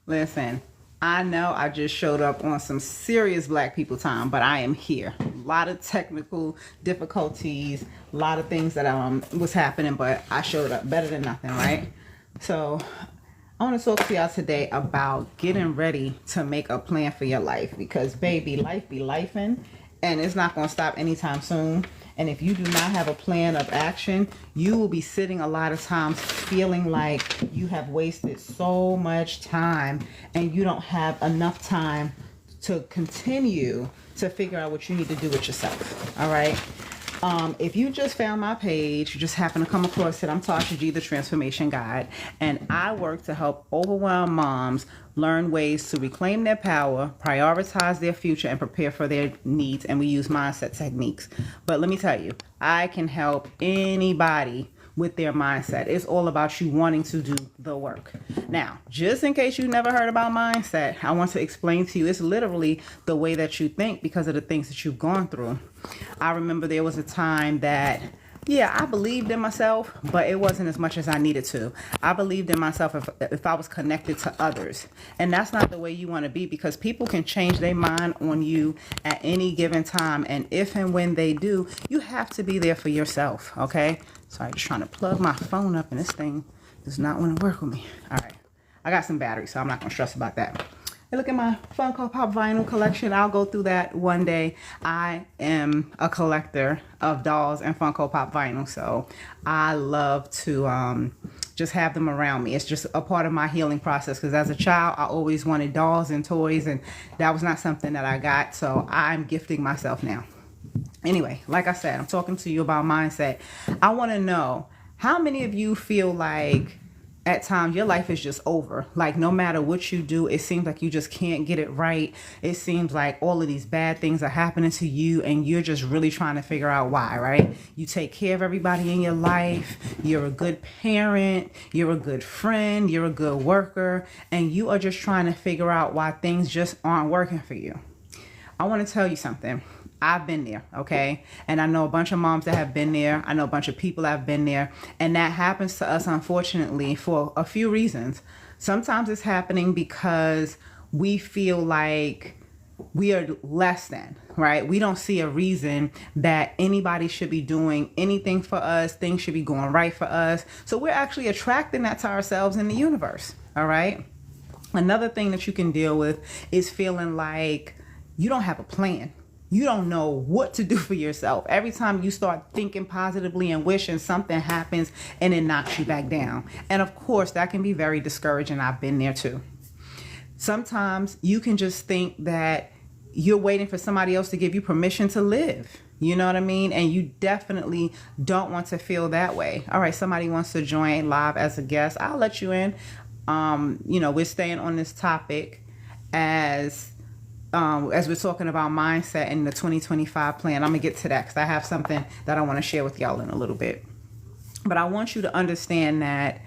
Listen, I know I just showed up on some serious black people time, but I am here. A lot of technical difficulties, a lot of things that was happening, but I showed up better than nothing, right? So I want to talk to y'all today about getting ready to make a plan for your life because baby, life be lifing and it's not going to stop anytime soon. And if you do not have a plan of action, you will be sitting a lot of times feeling like you have wasted so much time and you don't have enough time to continue to figure out what you need to do with yourself. All right. If you just found my page, you just happen to come across it, I'm Tasha G, the Transformation Guide, and I work to help overwhelmed moms learn ways to reclaim their power, prioritize their future, and prepare for their needs, and we use mindset techniques. But let me tell you, I can help anybody with their mindset. It's all about you wanting to do the work. Now, just in case you never heard about mindset, I want to explain to you, it's literally the way that you think because of the things that you've gone through. I remember there was a time that I believed in myself, but it wasn't as much as I needed to. I believed in myself if I was connected to others. And that's not the way you want to be because people can change their mind on you at any given time. And if and when they do, you have to be there for yourself, okay? Sorry, just trying to plug my phone up and this thing does not want to work with me. All right. I got some batteries, so I'm not going to stress about that. And look at my Funko Pop vinyl collection. I'll go through that one day. I am a collector of dolls and Funko Pop vinyl, so I love to just have them around me. It's just a part of my healing process because as a child, I always wanted dolls and toys, and that was not something that I got, so I'm gifting myself now. Anyway, like I said, I'm talking to you about mindset. I want to know how many of you feel like at times your life is just over. Like no matter what you do, it seems like you just can't get it right. It seems like all of these bad things are happening to you and you're just really trying to figure out why, right? You take care of everybody in your life. You're a good parent. You're a good friend. You're a good worker. And you are just trying to figure out why things just aren't working for you. I want to tell you something. I've been there, okay? And I know a bunch of moms that have been there. I know a bunch of people that have been there. And that happens to us, unfortunately, for a few reasons. Sometimes it's happening because we feel like we are less than, right? We don't see a reason that anybody should be doing anything for us. Things should be going right for us. So we're actually attracting that to ourselves in the universe, all right? Another thing that you can deal with is feeling like you don't have a plan. You don't know what to do for yourself. Every time you start thinking positively and wishing, something happens and it knocks you back down. And of course, that can be very discouraging. I've been there too. Sometimes you can just think that you're waiting for somebody else to give you permission to live. You know what I mean? And you definitely don't want to feel that way. All right, somebody wants to join live as a guest. I'll let you in. We're staying on this topic as we're talking about mindset and the 2025 plan. I'm gonna get to that because I have something that I want to share with y'all in a little bit. But I want you to understand that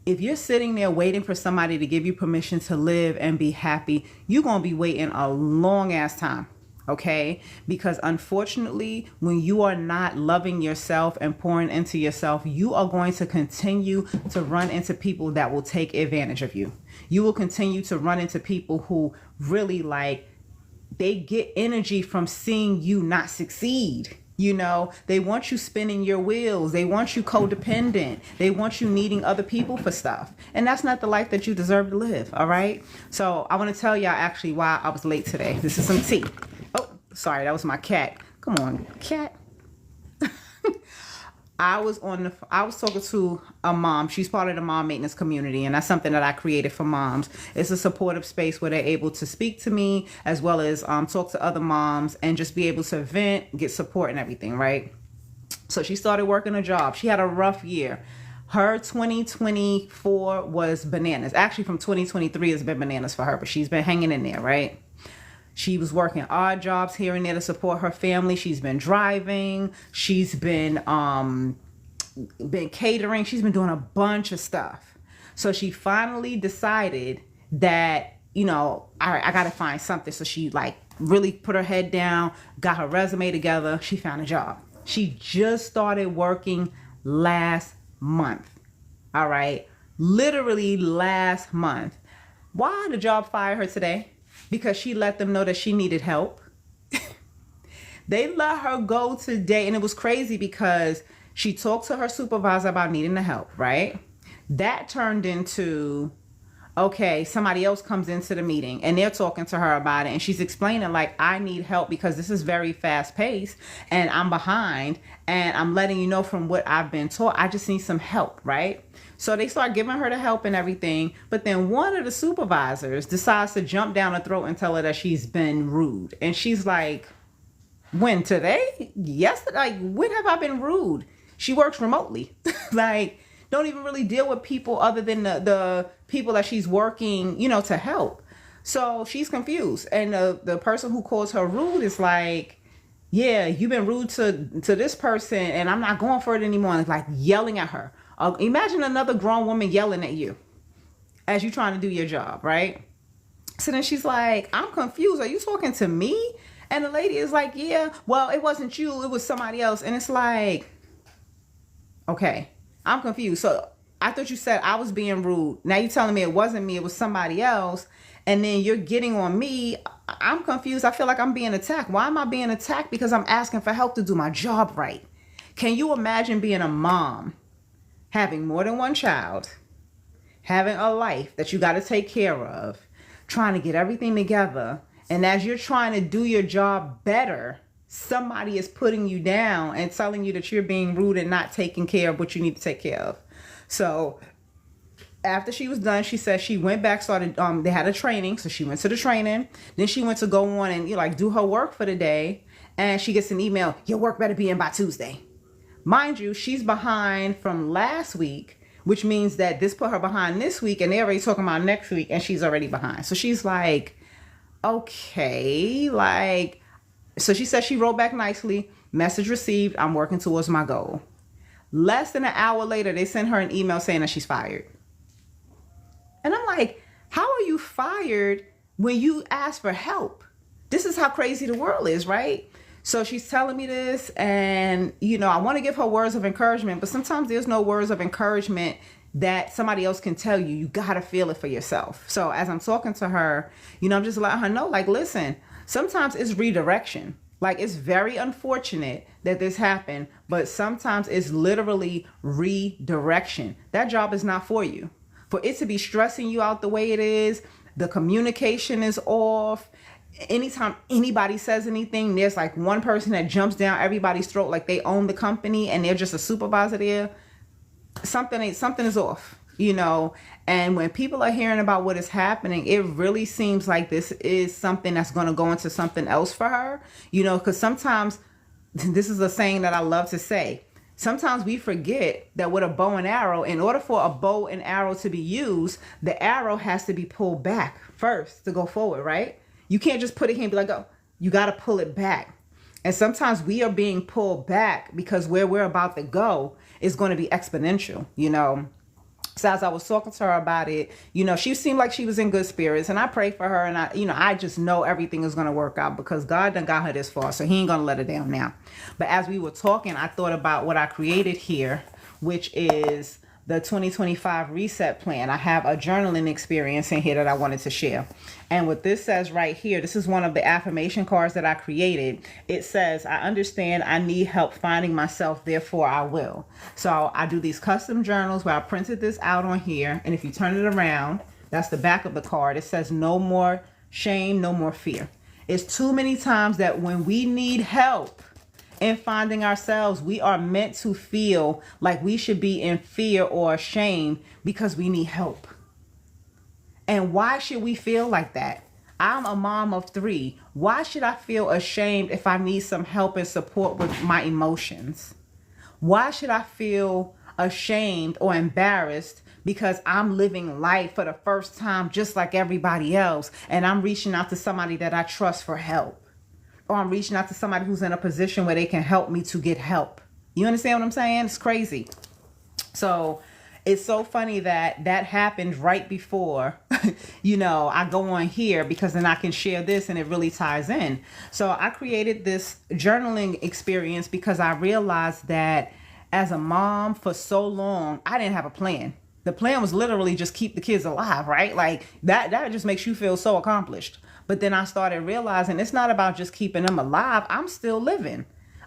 if you're sitting there waiting for somebody to give you permission to live and be happy, you're gonna be waiting a long ass time. Okay? Because unfortunately, when you are not loving yourself and pouring into yourself, you are going to continue to run into people that will take advantage of you. You will continue to run into people who really they get energy from seeing you not succeed. You know, they want you spinning your wheels. They want you codependent. They want you needing other people for stuff. And that's not the life that you deserve to live. All right. So I want to tell y'all actually why I was late today. This is some tea. Oh, sorry. That was my cat. Come on, cat. I was talking to a mom. She's part of the mom maintenance community, and that's something that I created for moms. It's a supportive space where they're able to speak to me as well as talk to other moms and just be able to vent, get support and everything, right? So she started working a job. She had a rough year. Her 2024 was bananas. Actually, from 2023 has been bananas for her, but she's been hanging in there, right? She was working odd jobs here and there to support her family. She's been driving. She's been catering. She's been doing a bunch of stuff. So she finally decided that, all right, I got to find something. So she really put her head down, got her resume together. She found a job. She just started working last month. All right. Literally last month. Why the job fired her today? Because she let them know that she needed help. They let her go today, and it was crazy because she talked to her supervisor about needing the help, right? That turned into, okay, somebody else comes into the meeting and they're talking to her about it, and she's explaining like, I need help because this is very fast paced and I'm behind, and I'm letting you know from what I've been taught, I just need some help, right? So they start giving her the help and everything, but then one of the supervisors decides to jump down her throat and tell her that she's been rude. And she's like, when, today? Yesterday? Like, when have I been rude? She works remotely. Like, don't even really deal with people other than the people that she's working, to help. So she's confused. And the person who calls her rude is like, yeah, you've been rude to this person and I'm not going for it anymore. And like yelling at her. Imagine another grown woman yelling at you as you trying to do your job, right? So then she's like, I'm confused. Are you talking to me? And the lady is like, yeah, well, it wasn't you. It was somebody else. And it's like, okay, I'm confused. So I thought you said I was being rude. Now you're telling me it wasn't me. It was somebody else. And then you're getting on me. I'm confused. I feel like I'm being attacked. Why am I being attacked? Because I'm asking for help to do my job right. Can you imagine being a mom, having more than one child, having a life that you got to take care of, trying to get everything together, and as you're trying to do your job better, somebody is putting you down and telling you that you're being rude and not taking care of what you need to take care of. So after she was done, she said she went back, started, they had a training. So she went to the training. Then she went to go on and do her work for the day. And she gets an email, your work better be in by Tuesday. Mind you, she's behind from last week, which means that this put her behind this week, and they're already talking about next week, and she's already behind. So she's like, okay, so she said she wrote back nicely, message received, I'm working towards my goal. Less than an hour later, they sent her an email saying that she's fired. And I'm like, how are you fired when you ask for help? This is how crazy the world is, right? So she's telling me this, and, I want to give her words of encouragement, but sometimes there's no words of encouragement that somebody else can tell you. You got to feel it for yourself. So as I'm talking to her, I'm just letting her know, like, listen, sometimes it's redirection. Like, it's very unfortunate that this happened, but sometimes it's literally redirection. That job is not for you. For it to be stressing you out the way it is, the communication is off. Anytime anybody says anything, there's like one person that jumps down everybody's throat like they own the company and they're just a supervisor there. Something is off, and when people are hearing about what is happening, it really seems like this is something that's going to go into something else for her, because sometimes, this is a saying that I love to say, sometimes we forget that with a bow and arrow, in order for a bow and arrow to be used, the arrow has to be pulled back first to go forward, right? You can't just put it here and be like, oh, you got to pull it back. And sometimes we are being pulled back because where we're about to go is going to be exponential, So as I was talking to her about it, she seemed like she was in good spirits, and I pray for her, and I just know everything is going to work out because God done got her this far, so he ain't going to let her down now. But as we were talking, I thought about what I created here, which is the 2025 reset plan. I have a journaling experience in here that I wanted to share. And what this says right here, this is one of the affirmation cards that I created. It says, I understand I need help finding myself, therefore I will. So I do these custom journals where I printed this out on here. And if you turn it around, that's the back of the card. It says, no more shame, no more fear. It's too many times that when we need help in finding ourselves, we are meant to feel like we should be in fear or ashamed because we need help. And why should we feel like that? I'm a mom of 3. Why should I feel ashamed if I need some help and support with my emotions? Why should I feel ashamed or embarrassed because I'm living life for the first time just like everybody else, and I'm reaching out to somebody that I trust for help? Or I'm reaching out to somebody who's in a position where they can help me to get help. You understand what I'm saying? It's crazy. So it's so funny that happened right before, I go on here, because then I can share this and it really ties in. So I created this journaling experience because I realized that as a mom for so long, I didn't have a plan. The plan was literally just keep the kids alive, right? Like that just makes you feel so accomplished. But then I started realizing it's not about just keeping them alive. I'm still living.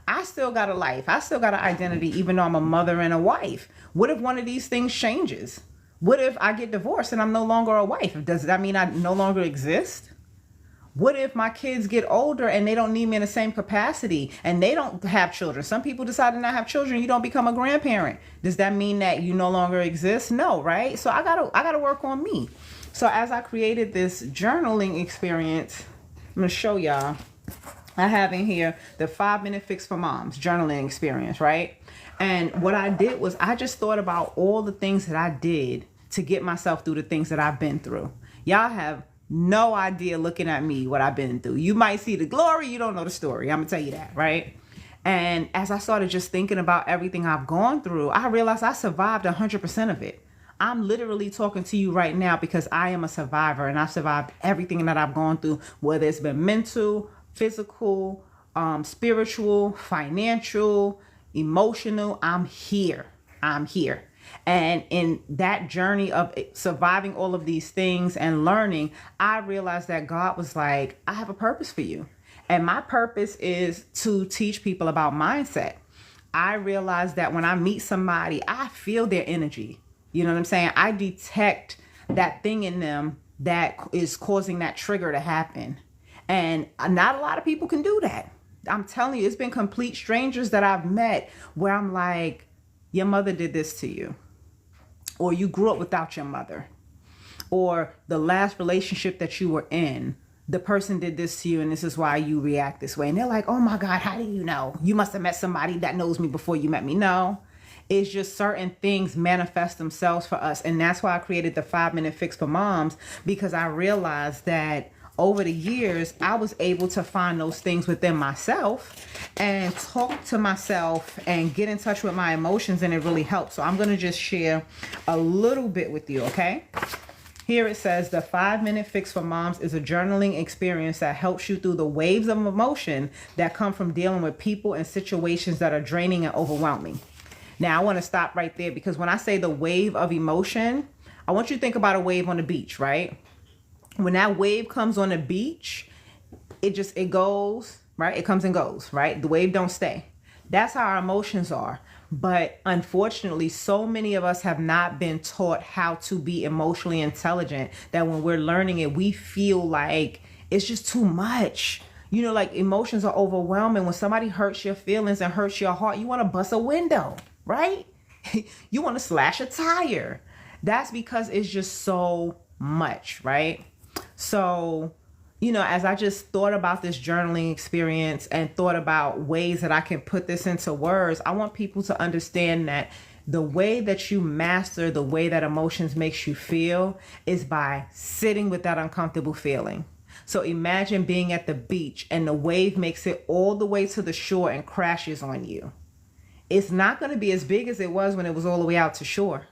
I still got a life. I still got an identity, even though I'm a mother and a wife. What if one of these things changes? What if I get divorced and I'm no longer a wife? Does that mean I no longer exist? What if my kids get older and they don't need me in the same capacity and they don't have children? Some people decide to not have children. You don't become a grandparent. Does that mean that you no longer exist? No, right? So I gotta work on me. So as I created this journaling experience, I'm gonna show y'all. I have in here the 5-minute fix for moms journaling experience, right? And what I did was I just thought about all the things that I did to get myself through the things that I've been through. Y'all have no idea looking at me what I've been through. You might see the glory, you don't know the story. I'm gonna tell you that, right? And as I started just thinking about everything I've gone through, I realized I survived 100% of it. I'm literally talking to you right now because I am a survivor and I've survived everything that I've gone through, whether it's been mental, physical, spiritual, financial, emotional. I'm here. And in that journey of surviving all of these things and learning, I realized that God was like, I have a purpose for you. And my purpose is to teach people about mindset. I realized that when I meet somebody, I feel their energy. You know what I'm saying? I detect that thing in them that is causing that trigger to happen. And not a lot of people can do that. I'm telling you, it's been complete strangers that I've met where I'm like, your mother did this to you, or you grew up without your mother, or the last relationship that you were in, the person did this to you and this is why you react this way. And they're like, oh my God, how do you know? You must have met somebody that knows me before you met me. No, it's just certain things manifest themselves for us. And that's why I created the 5-minute fix for moms, because I realized that over the years, I was able to find those things within myself and talk to myself and get in touch with my emotions, and it really helped. So I'm going to just share a little bit with you, okay? Here it says, the 5-minute fix for moms is a journaling experience that helps you through the waves of emotion that come from dealing with people and situations that are draining and overwhelming. Now, I want to stop right there, because when I say the wave of emotion, I want you to think about a wave on the beach, right? When that wave comes on the beach, it goes, right? It comes and goes, right? The wave don't stay. That's how our emotions are. But unfortunately, so many of us have not been taught how to be emotionally intelligent, that when we're learning it, we feel like it's just too much. You know, like emotions are overwhelming. When somebody hurts your feelings and hurts your heart, you want to bust a window, right? You want to slash a tire. That's because it's just so much, right? So, you know, as I just thought about this journaling experience and thought about ways that I can put this into words, I want people to understand that the way that you master the way that emotions makes you feel is by sitting with that uncomfortable feeling. So imagine being at the beach and the wave makes it all the way to the shore and crashes on you. It's not going to be as big as it was when it was all the way out to shore.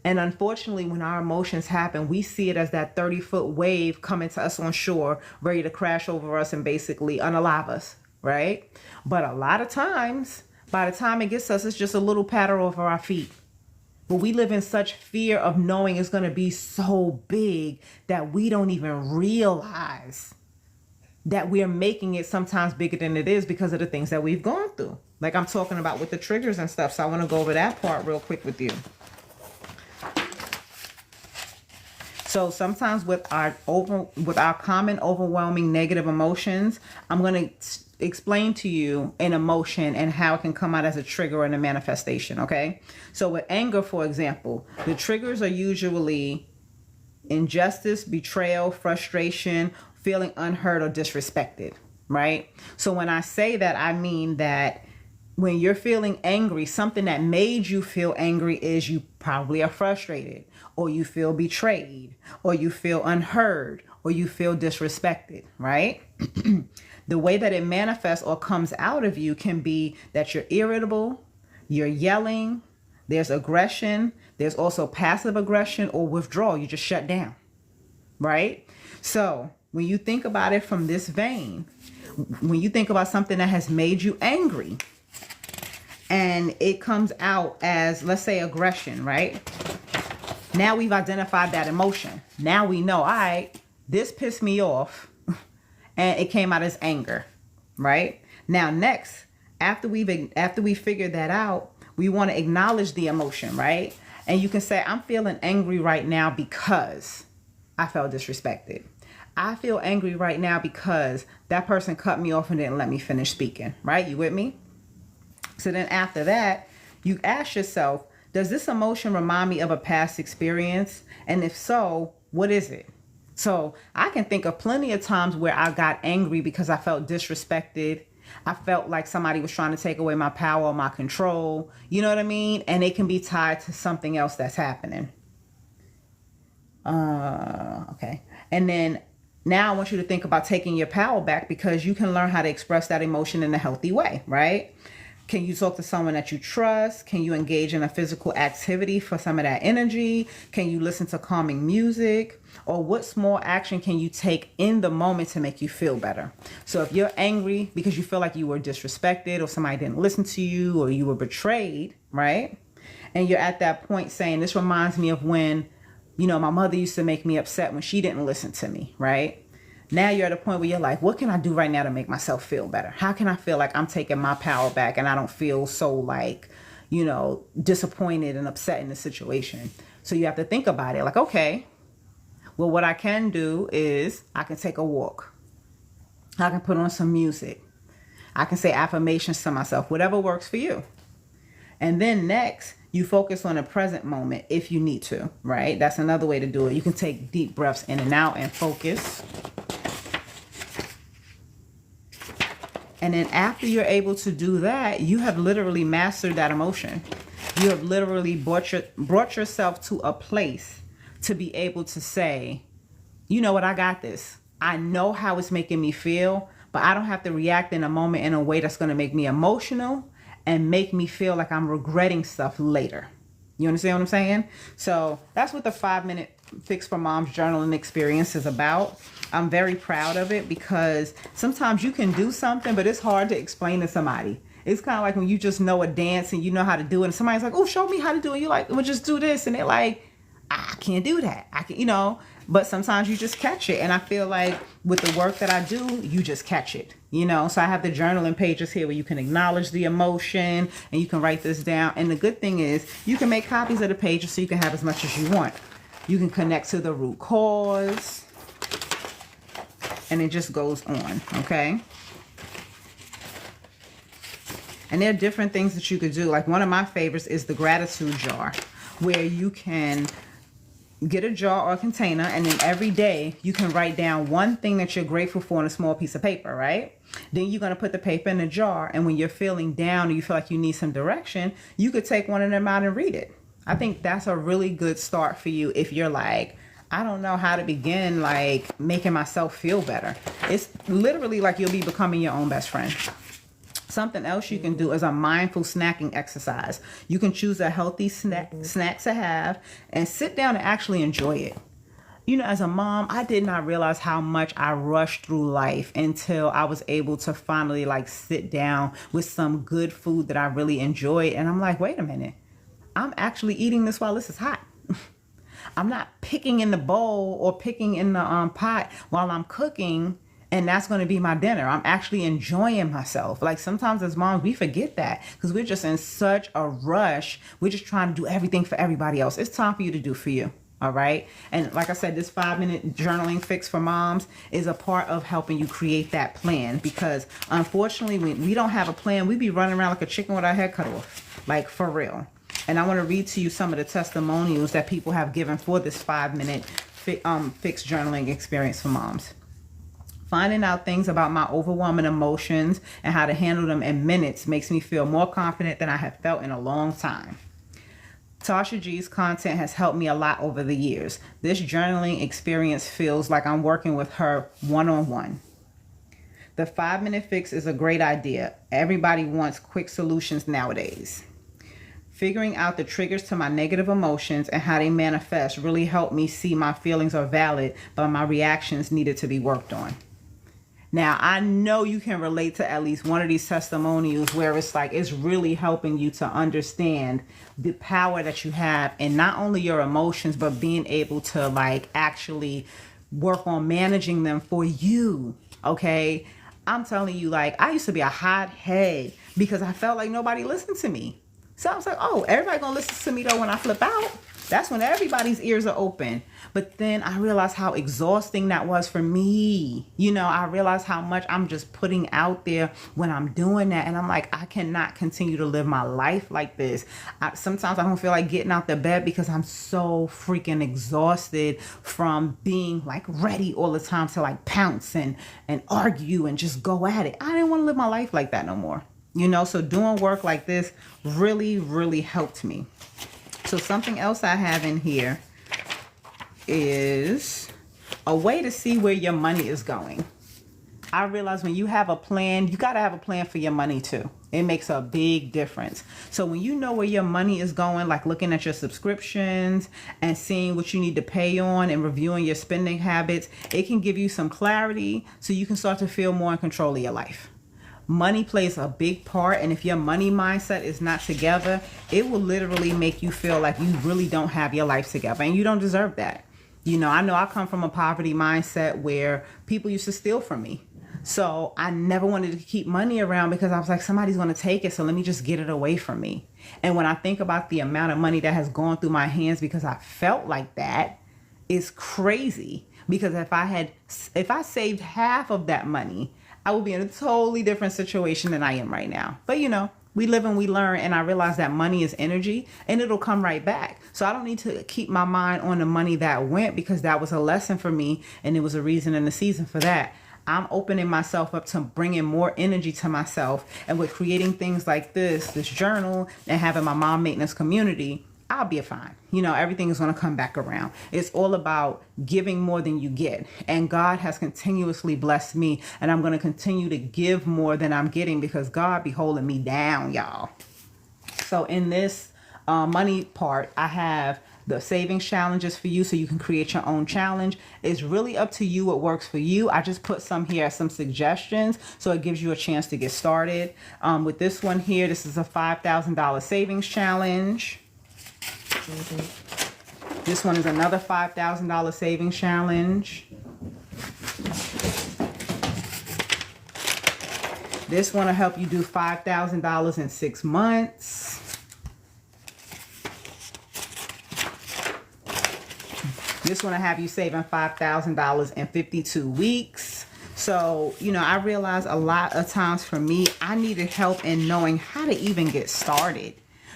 And unfortunately, when our emotions happen, we see it as that 30-foot wave coming to us on shore, ready to crash over us and basically unalive us, right? But a lot of times, by the time it gets us, it's just a little patter over our feet. But we live in such fear of knowing it's going to be so big that we don't even realize that we're making it sometimes bigger than it is because of the things that we've gone through. Like I'm talking about with the triggers and stuff. So I want to go over that part real quick with you. So sometimes with our common overwhelming negative emotions, I'm going to explain to you an emotion and how it can come out as a trigger and a manifestation, okay? So with anger, for example, the triggers are usually injustice, betrayal, frustration, feeling unheard or disrespected, right? So when I say that, I mean that when you're feeling angry, something that made you feel angry is you probably are frustrated, or you feel betrayed, or you feel unheard, or you feel disrespected, right? The way that it manifests or comes out of you can be that you're irritable, you're yelling, there's aggression, there's also passive aggression or withdrawal. You just shut down, right? So when you think about it from this vein, when you think about something that has made you angry, and it comes out as, let's say, aggression, right? Now we've identified that emotion. Now we know, all right, this pissed me off and it came out as anger, right? Now next, after we figured that out, we want to acknowledge the emotion, right? And you can say, I'm feeling angry right now because I felt disrespected. I feel angry right now because that person cut me off and didn't let me finish speaking, right? You with me? So then after that, you ask yourself, does this emotion remind me of a past experience? And if so, what is it? So I can think of plenty of times where I got angry because I felt disrespected. I felt like somebody was trying to take away my power or my control. You know what I mean? And it can be tied to something else that's happening. Okay. And then now I want you to think about taking your power back, because you can learn how to express that emotion in a healthy way, right? Can you talk to someone that you trust? Can you engage in a physical activity for some of that energy? Can you listen to calming music? Or what small action can you take in the moment to make you feel better? So if you're angry because you feel like you were disrespected, or somebody didn't listen to you, or you were betrayed, right? And you're at that point saying, this reminds me of when, my mother used to make me upset when she didn't listen to me, right? Now you're at a point where you're like, what can I do right now to make myself feel better? How can I feel like I'm taking my power back and I don't feel so like, disappointed and upset in the situation? So you have to think about it like, okay, well, what I can do is I can take a walk. I can put on some music. I can say affirmations to myself, whatever works for you. And then next, you focus on the present moment if you need to, right? That's another way to do it. You can take deep breaths in and out and focus. And then after you're able to do that, you have literally mastered that emotion. You have literally brought yourself to a place to be able to say, you know what, I got this. I know how it's making me feel, but I don't have to react in a moment in a way that's going to make me emotional and make me feel like I'm regretting stuff later. You understand what I'm saying? So that's what the 5-minute Fix for Moms journaling experience is about. I'm very proud of it, because sometimes you can do something, but it's hard to explain to somebody. It's kind of like when you just know a dance and you know how to do it, and somebody's like, oh, show me how to do it. You're like, well, just do this. And they're like, I can't do that. I can, but sometimes you just catch it. And I feel like with the work that I do, you just catch it, So I have the journaling pages here where you can acknowledge the emotion and you can write this down. And the good thing is you can make copies of the pages so you can have as much as you want. You can connect to the root cause, and it just goes on, okay? And there are different things that you could do. Like one of my favorites is the gratitude jar, where you can get a jar or a container, and then every day you can write down one thing that you're grateful for on a small piece of paper, right? Then you're going to put the paper in the jar, and when you're feeling down or you feel like you need some direction, you could take one of them out and read it. I think that's a really good start for you if you're like, I don't know how to begin, like, making myself feel better. It's literally like you'll be becoming your own best friend. Something else you can do is a mindful snacking exercise. You can choose a healthy snack to have and sit down and actually enjoy it. As a mom, I did not realize how much I rushed through life until I was able to finally sit down with some good food that I really enjoyed. And I'm like, wait a minute, I'm actually eating this while this is hot. I'm not picking in the bowl or picking in the pot while I'm cooking, and that's going to be my dinner. I'm actually enjoying myself. Like sometimes as moms, we forget that because we're just in such a rush. We're just trying to do everything for everybody else. It's time for you to do for you. All right. And like I said, this 5-minute journaling fix for moms is a part of helping you create that plan, because unfortunately, when we don't have a plan, we be running around like a chicken with our head cut off, like for real. And I want to read to you some of the testimonials that people have given for this 5-minute fix journaling experience for moms. Finding out things about my overwhelming emotions and how to handle them in minutes makes me feel more confident than I have felt in a long time. Tasha G's content has helped me a lot over the years. This journaling experience feels like I'm working with her one-on-one. The 5-minute fix is a great idea. Everybody wants quick solutions nowadays. Figuring out the triggers to my negative emotions and how they manifest really helped me see my feelings are valid, but my reactions needed to be worked on. Now, I know you can relate to at least one of these testimonials where it's like it's really helping you to understand the power that you have in not only your emotions, but being able to like actually work on managing them for you. Okay. I'm telling you, like, I used to be a hothead because I felt like nobody listened to me. So I was like, oh, everybody gonna listen to me though when I flip out. That's when everybody's ears are open. But then I realized how exhausting that was for me. You know, I realized how much I'm just putting out there when I'm doing that. And I'm like, I cannot continue to live my life like this. Sometimes I don't feel like getting out the bed because I'm so freaking exhausted from being like ready all the time to like pounce and argue and just go at it. I didn't want to live my life like that no more. You know, so doing work like this really, really helped me. So something else I have in here is a way to see where your money is going. I realize when you have a plan, you got to have a plan for your money too. It makes a big difference. So when you know where your money is going, like looking at your subscriptions and seeing what you need to pay on and reviewing your spending habits, it can give you some clarity so you can start to feel more in control of your life. Money plays a big part, and if your money mindset is not together, it will literally make you feel like you really don't have your life together, and you don't deserve that. You know I come from a poverty mindset where people used to steal from me. So I never wanted to keep money around because I was like, somebody's going to take it, so let me just get it away from me. And when I think about the amount of money that has gone through my hands because I felt like that, it's crazy. Because if I saved half of that money, I would be in a totally different situation than I am right now. But you know, we live and we learn, and I realize that money is energy and it'll come right back. So I don't need to keep my mind on the money that went because that was a lesson for me and it was a reason and a season for that. I'm opening myself up to bringing more energy to myself, and with creating things like this journal and having my mom maintenance community, I'll be fine. You know, everything is going to come back around. It's all about giving more than you get. And God has continuously blessed me. And I'm going to continue to give more than I'm getting because God be holding me down, y'all. So in this money part, I have the savings challenges for you so you can create your own challenge. It's really up to you what works for you. I just put some here as some suggestions so it gives you a chance to get started. With this one here, this is a $5,000 savings challenge. This one is another $5,000 savings challenge. This one will help you do $5,000 in 6 months. This one will have you saving $5,000 in 52 weeks. So, you know, I realize a lot of times for me, I needed help in knowing how to even get started.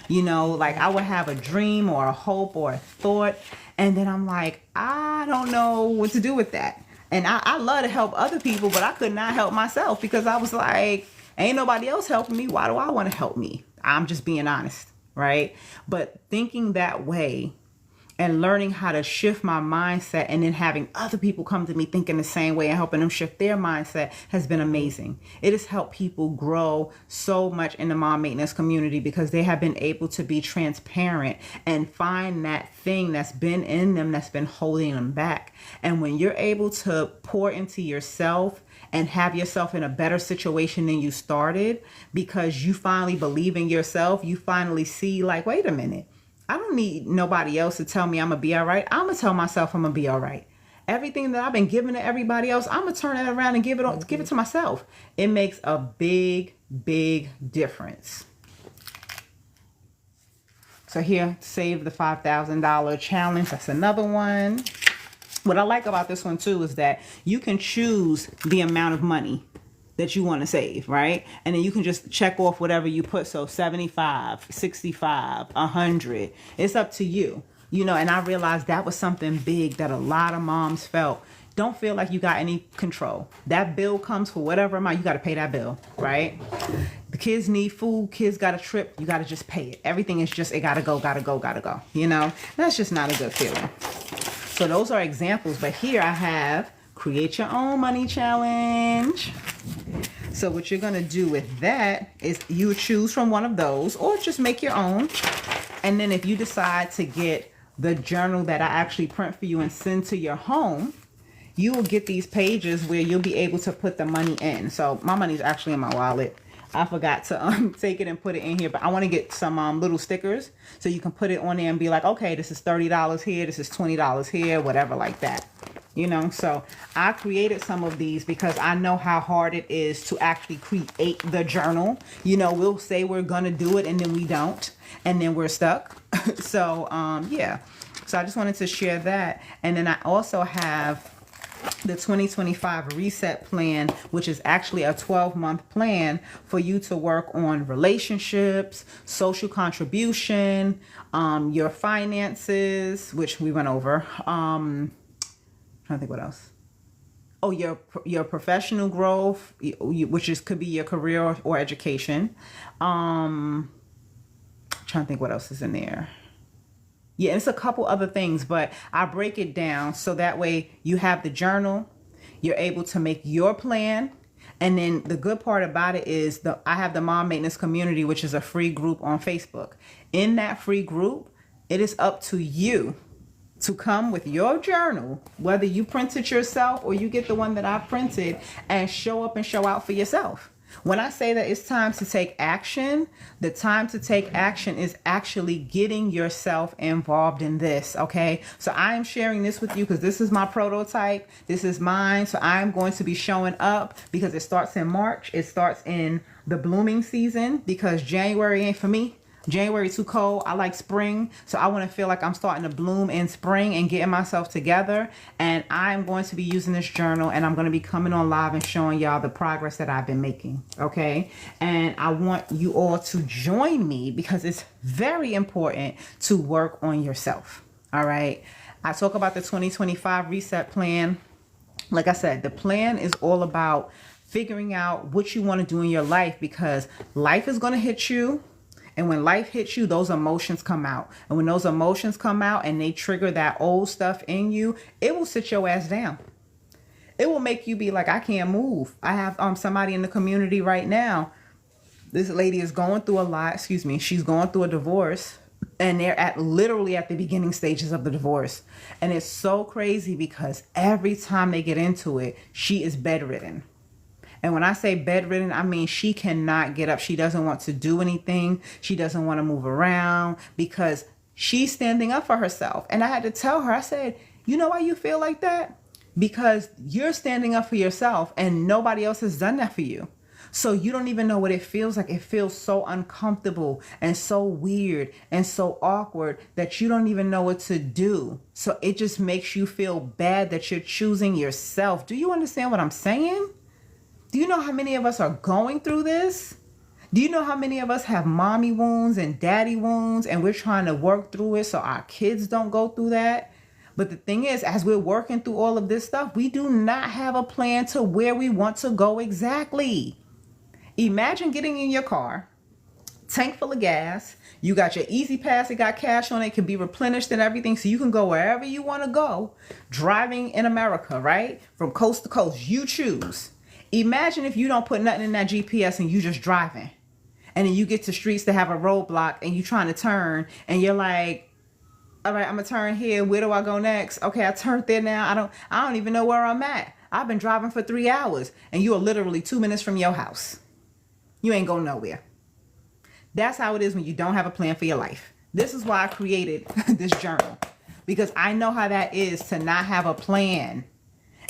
You know, like I would have a dream or a hope or a thought, and then I'm like, I don't know what to do with that. And I love to help other people, but I could not help myself because I was like, ain't nobody else helping me. Why do I want to help me? I'm just being honest, right? But thinking that way and learning how to shift my mindset and then having other people come to me thinking the same way and helping them shift their mindset has been amazing. It has helped people grow so much in the mom maintenance community because they have been able to be transparent and find that thing that's been in them that's been holding them back. And when you're able to pour into yourself and have yourself in a better situation than you started because you finally believe in yourself, you finally see like, wait a minute. I don't need nobody else to tell me I'm going to be all right. I'm going to tell myself I'm going to be all right. Everything that I've been giving to everybody else, I'm going to turn it around and give it to myself. It makes a big, big difference. So here, save the $5,000 challenge. That's another one. What I like about this one too is that you can choose the amount of money that you want to save, right? And then you can just check off whatever you put. So 75, 65, 100. It's up to you. You know, and I realized that was something big that a lot of moms felt. Don't feel like you got any control. That bill comes for whatever amount, you got to pay that bill, right? The kids need food, kids got a trip, you got to just pay it. Everything is just, it got to go. You know, that's just not a good feeling. So those are examples. But here I have create your own money challenge. So what you're going to do with that is you choose from one of those or just make your own. And then if you decide to get the journal that I actually print for you and send to your home, you will get these pages where you'll be able to put the money in. So my money's actually in my wallet. I forgot to take it and put it in here, but I want to get some little stickers so you can put it on there and be like, okay, this is $30 here, this is $20 here, whatever, like that. You know, so I created some of these because I know how hard it is to actually create the journal. You know, we'll say we're gonna do it and then we don't, and then we're stuck. So yeah, so I just wanted to share that. And then I also have the 2025 reset plan, which is actually a 12-month plan for you to work on relationships, social contribution, your finances, which we went over. Trying to think what else. Oh, your professional growth, which could be your career or education. Trying to think what else is in there. Yeah, it's a couple other things, but I break it down so that way you have the journal, you're able to make your plan. And then the good part about it is I have the Mom Maintenance Community, which is a free group on Facebook. In that free group, it is up to you to come with your journal, whether you print it yourself or you get the one that I printed, and show up and show out for yourself. When I say that it's time to take action, the time to take action is actually getting yourself involved in this, okay? So I am sharing this with you because this is my prototype. This is mine. So I'm going to be showing up because it starts in March. It starts in the blooming season because January ain't for me. January too cold. I like spring. So I want to feel like I'm starting to bloom in spring and getting myself together. And I'm going to be using this journal, and I'm going to be coming on live and showing y'all the progress that I've been making. Okay. And I want you all to join me because it's very important to work on yourself. All right. I talk about the 2025 reset plan. Like I said, the plan is all about figuring out what you want to do in your life, because life is going to hit you. And when life hits you, those emotions come out. And when those emotions come out and they trigger that old stuff in you, it will sit your ass down. It will make you be like, I can't move. I have somebody in the community right now. This lady is going through a lot. Excuse me. She's going through a divorce. And they're literally at the beginning stages of the divorce. And it's so crazy because every time they get into it, she is bedridden. And when I say bedridden, I mean she cannot get up. She doesn't want to do anything. She doesn't want to move around because she's standing up for herself. And I had to tell her, I said, you know why you feel like that? Because you're standing up for yourself and nobody else has done that for you. So you don't even know what it feels like. It feels so uncomfortable and so weird and so awkward that you don't even know what to do. So it just makes you feel bad that you're choosing yourself. Do you understand what I'm saying? Do you know how many of us are going through this? Do you know how many of us have mommy wounds and daddy wounds, and we're trying to work through it so our kids don't go through that? But the thing is, as we're working through all of this stuff, we do not have a plan to where we want to go exactly. Imagine getting in your car, tank full of gas. You got your Easy Pass, it got cash on it, can be replenished and everything, so you can go wherever you want to go, driving in America, right? From coast to coast, you choose. Imagine if you don't put nothing in that GPS and you just driving. And then you get to streets that have a roadblock and you trying to turn and you're like, all right, I'm gonna turn here. Where do I go next? Okay, I turned there now. I don't even know where I'm at. I've been driving for 3 hours and you are literally 2 minutes from your house. You ain't going nowhere. That's how it is when you don't have a plan for your life. This is why I created this journal, because I know how that is to not have a plan.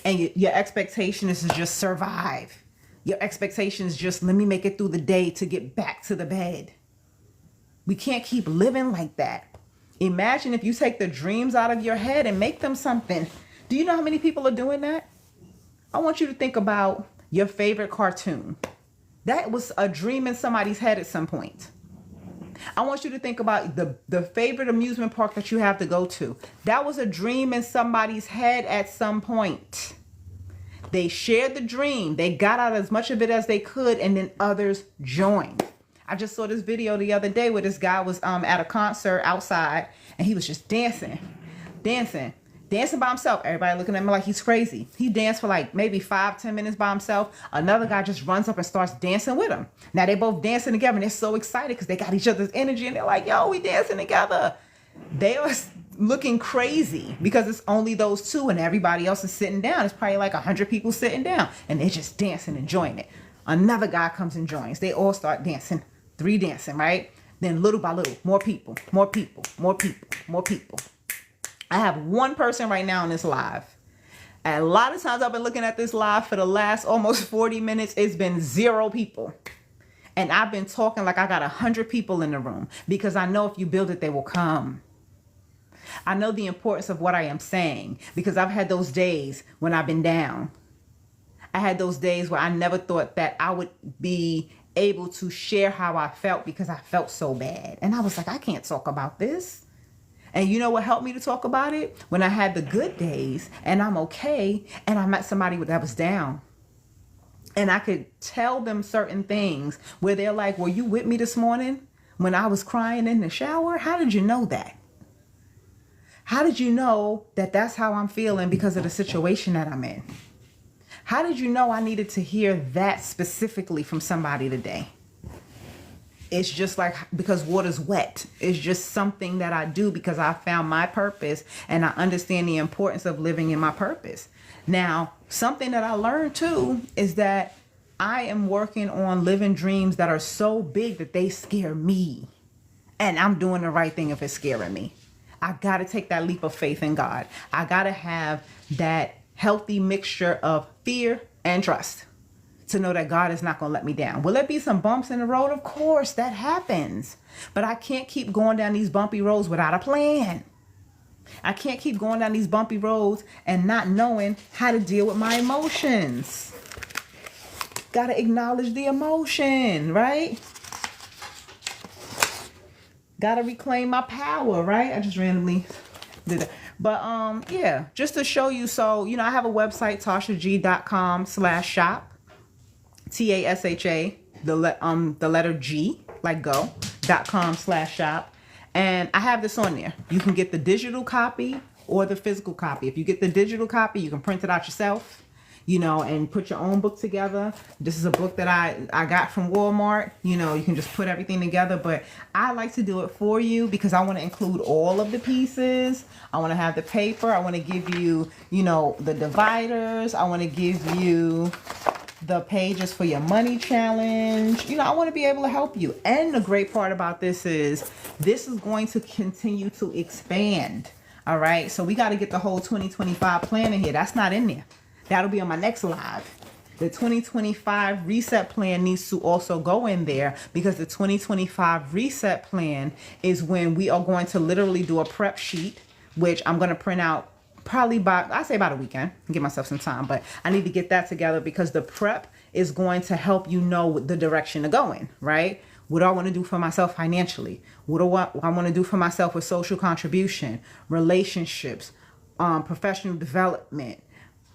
And your expectation is to just survive. Your expectation is just, let me make it through the day to get back to the bed. We can't keep living like that. Imagine if you take the dreams out of your head and make them something. Do you know how many people are doing that? I want you to think about your favorite cartoon. That was a dream in somebody's head at some point. I want you to think about the favorite amusement park that you have to go to. That was a dream in somebody's head at some point. They shared the dream. They got out as much of it as they could, and then others joined. I just saw this video the other day where this guy was at a concert outside, and he was just dancing by himself. Everybody looking at him like he's crazy. He danced for like maybe 5-10 minutes by himself. Another guy just runs up and starts dancing with him. Now they both dancing together and they're so excited because they got each other's energy and they're like, yo, we dancing together. They are looking crazy because it's only those two and everybody else is sitting down. It's probably like 100 people sitting down and they're just dancing, enjoying it. Another guy comes and joins. They all start dancing, 3 dancing, right? Then little by little, more people, more people, more people, more people. I have one person right now in this live. And a lot of times I've been looking at this live for the last almost 40 minutes. It's been 0 people. And I've been talking like I got 100 people in the room because I know if you build it, they will come. I know the importance of what I am saying because I've had those days when I've been down. I had those days where I never thought that I would be able to share how I felt because I felt so bad. And I was like, I can't talk about this. And you know what helped me to talk about it? When I had the good days and I'm okay and I met somebody that was down. And I could tell them certain things where they're like, were you with me this morning when I was crying in the shower? How did you know that? How did you know that that's how I'm feeling because of the situation that I'm in? How did you know I needed to hear that specifically from somebody today? It's just like, because water's wet. It's just something that I do because I found my purpose and I understand the importance of living in my purpose. Now, something that I learned too is that I am working on living dreams that are so big that they scare me. And I'm doing the right thing if it's scaring me. I got to take that leap of faith in God. I got to have that healthy mixture of fear and trust to know that God is not going to let me down. Will there be some bumps in the road? Of course, that happens. But I can't keep going down these bumpy roads without a plan. I can't keep going down these bumpy roads and not knowing how to deal with my emotions. Got to acknowledge the emotion, right? Got to reclaim my power, right? I just randomly did that. But yeah, just to show you. So, I have a website, TashaG.com/shop. TASHA, the letter G, like go.com/shop. And I have this on there. You can get the digital copy or the physical copy. If you get the digital copy, you can print it out yourself, and put your own book together. This is a book that I got from Walmart. You can just put everything together. But I like to do it for you because I want to include all of the pieces. I want to have the paper. I want to give you, the dividers. I want to give you the pages for your money challenge. I want to be able to help you. And the great part about this is going to continue to expand. All right. So we got to get the whole 2025 plan in here. That's not in there. That'll be on my next live. The 2025 reset plan needs to also go in there because the 2025 reset plan is when we are going to literally do a prep sheet, which I'm going to print out probably about a weekend, give myself some time, but I need to get that together because the prep is going to help you know the direction to go in, right? What do I want to do for myself financially? What do I want to do for myself with social contribution, relationships, professional development,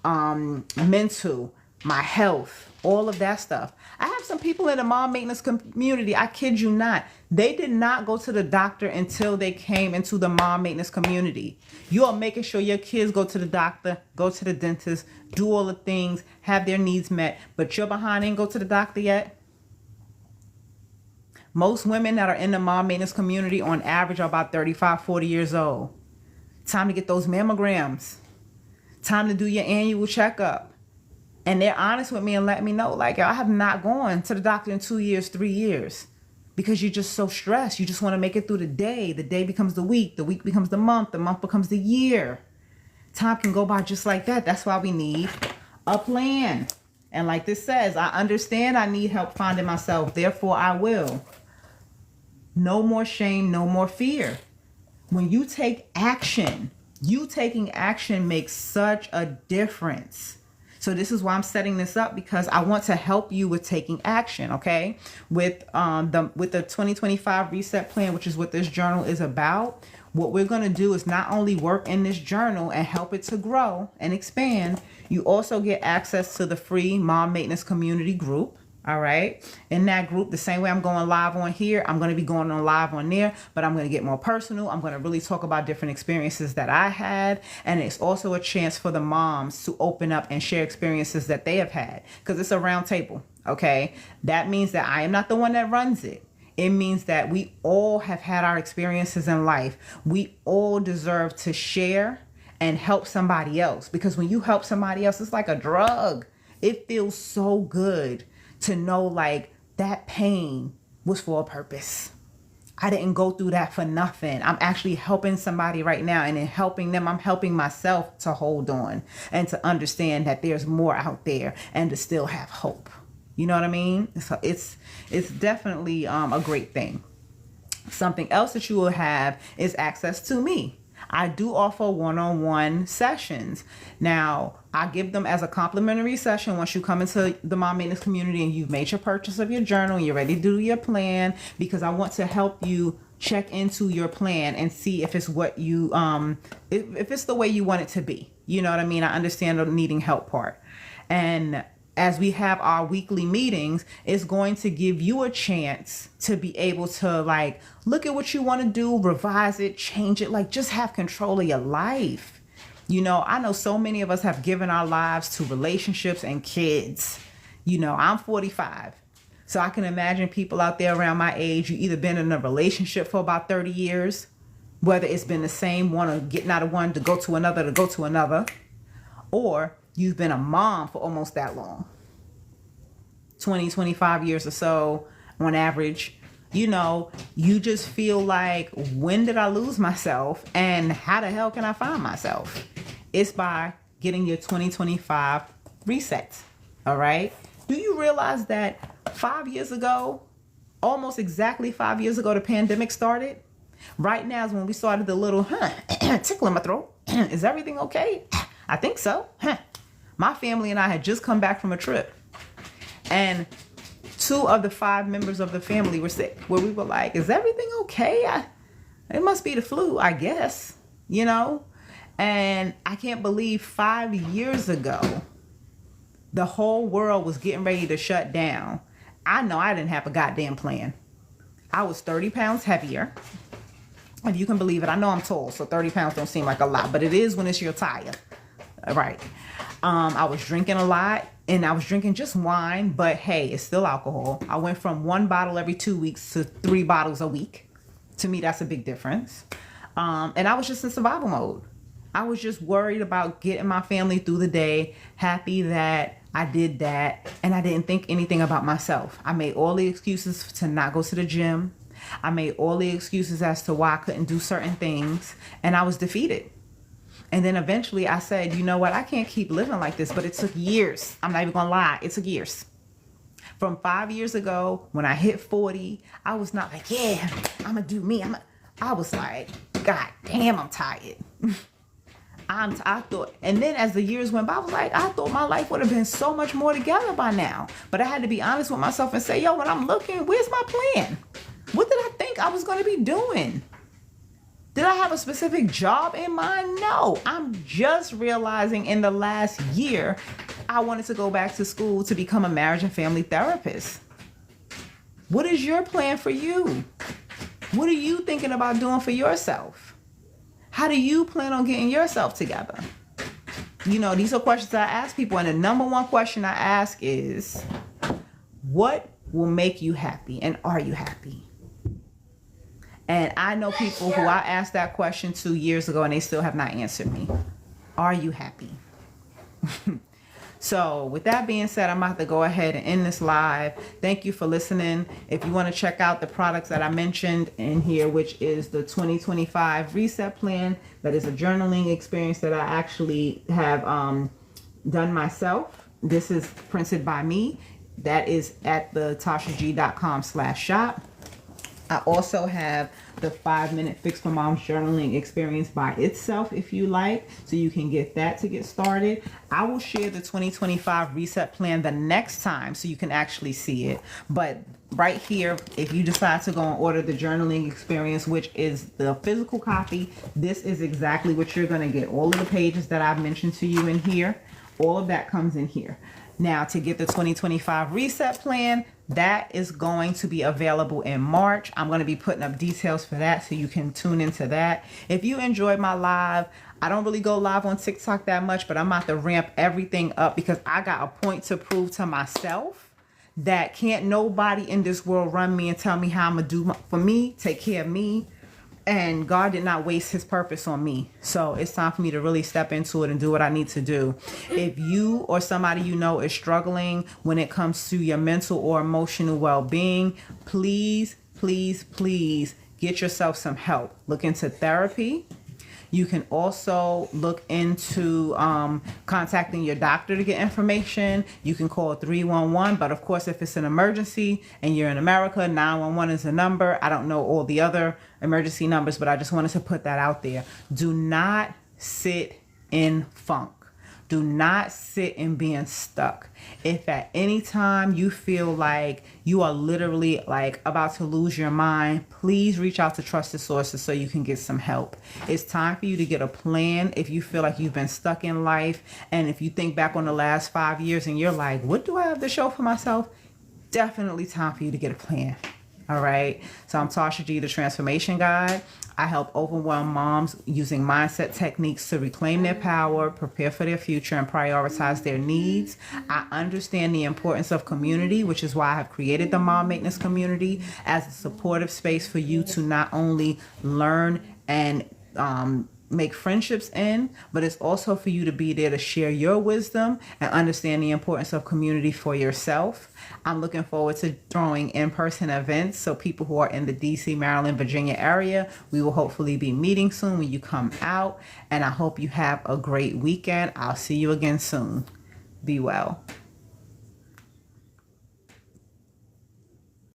mental, my health, all of that stuff. I have some people in the mom maintenance community. I kid you not. They did not go to the doctor until they came into the mom maintenance community. You are making sure your kids go to the doctor, go to the dentist, do all the things, have their needs met, but your behind ain't go to the doctor yet. Most women that are in the mom maintenance community on average are about 35, 40 years old. Time to get those mammograms. Time to do your annual checkup. And they're honest with me and let me know, like, I have not gone to the doctor in 2 years, 3 years. Because you're just so stressed. You just want to make it through the day. The day becomes the week becomes the month becomes the year. Time can go by just like that. That's why we need a plan. And like this says, I understand I need help finding myself. Therefore, I will. No more shame, no more fear. When you take action, you taking action makes such a difference. So this is why I'm setting this up, because I want to help you with taking action, okay? With the 2025 reset plan, which is what this journal is about. What we're going to do is not only work in this journal and help it to grow and expand, you also get access to the free mom maintenance community group. All right. In that group, the same way I'm going live on here, I'm going to be going on live on there, but I'm going to get more personal. I'm going to really talk about different experiences that I had. And it's also a chance for the moms to open up and share experiences that they have had, because it's a round table. Okay. That means that I am not the one that runs it. It means that we all have had our experiences in life. We all deserve to share and help somebody else, because when you help somebody else, it's like a drug. It feels so good to know like that pain was for a purpose. I didn't go through that for nothing. I'm actually helping somebody right now, and in helping them, I'm helping myself to hold on and to understand that there's more out there and to still have hope. You know what I mean? So it's definitely a great thing. Something else that you will have is access to me. I do offer one-on-one sessions. Now, I give them as a complimentary session once you come into the Mom Maintenance community and you've made your purchase of your journal and you're ready to do your plan, because I want to help you check into your plan and see if it's what you, if it's the way you want it to be. You know what I mean? I understand the needing help part. And as we have our weekly meetings, it's going to give you a chance to be able to like look at what you want to do, revise it, change it, like just have control of your life. You know, I know so many of us have given our lives to relationships and kids. You know, I'm 45. So I can imagine people out there around my age, you either been in a relationship for about 30 years, whether it's been the same one or getting out of one to go to another, or you've been a mom for almost that long, 20, 25 years or so on average. You know, you just feel like, when did I lose myself and how the hell can I find myself? It's by getting your 2025 reset. All right. Do you realize that 5 years ago, almost exactly 5 years ago, the pandemic started? Right now is when we started the little tickle in my throat. Is everything okay? I think so. My family and I had just come back from a trip, and 2 of the 5 members of the family were sick, where we were like, is everything okay? It must be the flu, I guess, you know? And I can't believe 5 years ago, the whole world was getting ready to shut down. I know I didn't have a goddamn plan. I was 30 pounds heavier. If you can believe it. I know I'm tall, so 30 pounds don't seem like a lot, but it is when it's your tire. Right. I was drinking a lot, and I was drinking just wine, but hey, it's still alcohol. I went from 1 bottle every 2 weeks to 3 bottles a week. To me, that's a big difference. And I was just in survival mode. I was just worried about getting my family through the day, happy that I did that, and I didn't think anything about myself. I made all the excuses to not go to the gym. I made all the excuses as to why I couldn't do certain things, and I was defeated. And then eventually I said, you know what? I can't keep living like this, but it took years. I'm not even gonna lie. It took years. From 5 years ago, when I hit 40, I was not like, yeah, I'm gonna do me. I was like, God damn, I'm tired. I thought, and then as the years went by, I was like, I thought my life would have been so much more together by now. But I had to be honest with myself and say, yo, when I'm looking, where's my plan? What did I think I was going to be doing? Did I have a specific job in mind? No, I'm just realizing in the last year, I wanted to go back to school to become a marriage and family therapist. What is your plan for you? What are you thinking about doing for yourself? How do you plan on getting yourself together? You know, these are questions I ask people. And the number one question I ask is, what will make you happy? And are you happy? And I know people who I asked that question 2 years ago and they still have not answered me. Are you happy? So with that being said, I'm about to go ahead and end this live. Thank you for listening. If you want to check out the products that I mentioned in here, which is the 2025 Reset Plan, that is a journaling experience that I actually have done myself. This is printed by me. That is at the TashaG.com/shop. I also have the 5-minute Fix for Moms journaling experience by itself if you like, so you can get that to get started. I will share the 2025 Reset Plan the next time so you can actually see it. But right here, if you decide to go and order the journaling experience, which is the physical copy, this is exactly what you're going to get. All of the pages that I've mentioned to you in here, all of that comes in here. Now, to get the 2025 Reset Plan, that is going to be available in March. I'm going to be putting up details for that so you can tune into that. If you enjoyed my live, I don't really go live on TikTok that much, but I'm about to ramp everything up because I got a point to prove to myself that can't nobody in this world run me and tell me how I'm going to do for me, take care of me. And God did not waste his purpose on me. So it's time for me to really step into it and do what I need to do. If you or somebody you know is struggling when it comes to your mental or emotional well-being, please, please, please get yourself some help. Look into therapy. You can also look into contacting your doctor to get information. You can call 311, but of course, if it's an emergency and you're in America, 911 is the number. I don't know all the other emergency numbers, but I just wanted to put that out there. Do not sit in funk. Do not sit in being stuck. If at any time you feel like you are literally like about to lose your mind, please reach out to trusted sources so you can get some help. It's time for you to get a plan if you feel like you've been stuck in life. And if you think back on the last 5 years and you're like, what do I have to show for myself? Definitely time for you to get a plan. All right. So I'm Tasha G, the Transformation Guide. I help overwhelmed moms using mindset techniques to reclaim their power, prepare for their future, and prioritize their needs. I understand the importance of community, which is why I have created the Mom Maintenance Community as a supportive space for you to not only learn and make friendships in, but it's also for you to be there to share your wisdom and understand the importance of community for yourself. I'm looking forward to throwing in-person events, so people who are in the DC, Maryland, Virginia area, we will hopefully be meeting soon when you come out, and I hope you have a great weekend. I'll see you again soon. Be well.